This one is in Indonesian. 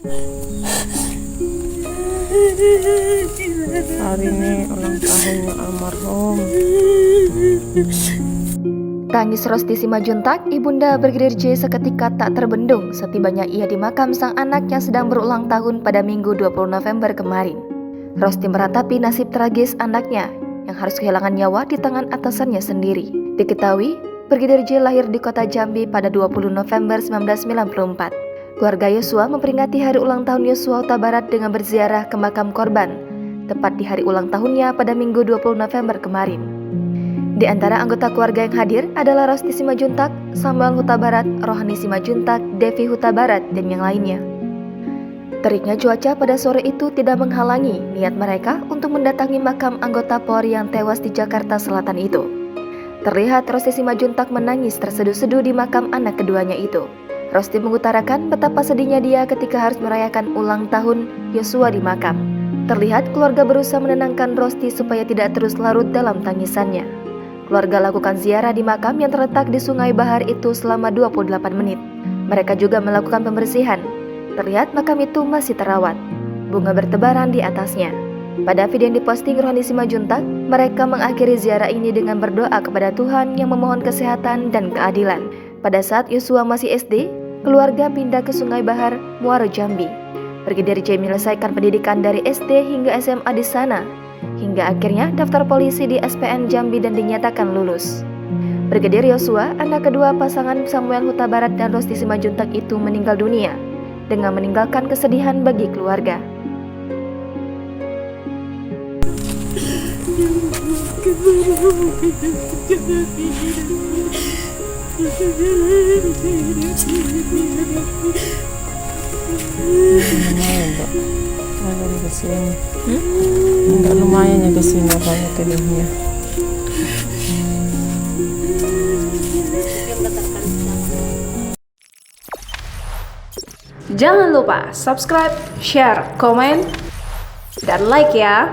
Hari ini ulang tahunnya almarhum. Tangis Rosti Simajuntak, ibunda Brigadir J seketika tak terbendung setibanya ia di makam sang anak yang sedang berulang tahun pada Minggu 20 November kemarin. Rosti meratapi nasib tragis anaknya yang harus kehilangan nyawa di tangan atasannya sendiri. Diketahui, Brigadir J lahir di kota Jambi pada 20 November 1994. Keluarga Yosua memperingati hari ulang tahun Yosua Huta Barat dengan berziarah ke makam korban, tepat di hari ulang tahunnya pada Minggu 20 November kemarin. Di antara anggota keluarga yang hadir adalah Rosti Simajuntak, Samuel Huta Barat, Rohani Simajuntak, Devi Huta Barat, dan yang lainnya. Teriknya cuaca pada sore itu tidak menghalangi niat mereka untuk mendatangi makam anggota Polri yang tewas di Jakarta Selatan itu. Terlihat Rosti Simajuntak menangis terseduh-seduh di makam anak keduanya itu. Rosti mengutarakan betapa sedihnya dia ketika harus merayakan ulang tahun Yosua di makam. Terlihat keluarga berusaha menenangkan Rosti supaya tidak terus larut dalam tangisannya. Keluarga lakukan ziarah di makam yang terletak di Sungai Bahar itu selama 28 menit. Mereka juga melakukan pembersihan. Terlihat makam itu masih terawat. Bunga bertebaran di atasnya. Pada video yang diposting Rohani Simajuntak, mereka mengakhiri ziarah ini dengan berdoa kepada Tuhan yang memohon kesehatan dan keadilan. Pada saat Yosua masih SD, keluarga pindah ke Sungai Bahar, Muaro Jambi. Brigadir J menyelesaikan pendidikan dari SD hingga SMA di sana, hingga akhirnya daftar polisi di SPN Jambi dan dinyatakan lulus. Brigadir Yosua, anak kedua pasangan Samuel Huta Barat dan Rosti Simajuntak itu meninggal dunia, dengan meninggalkan kesedihan bagi keluarga. Lumayan di sini. Enggak lumayan ya di sini banyak kedihnya. Jangan lupa subscribe, share, komen, dan like ya.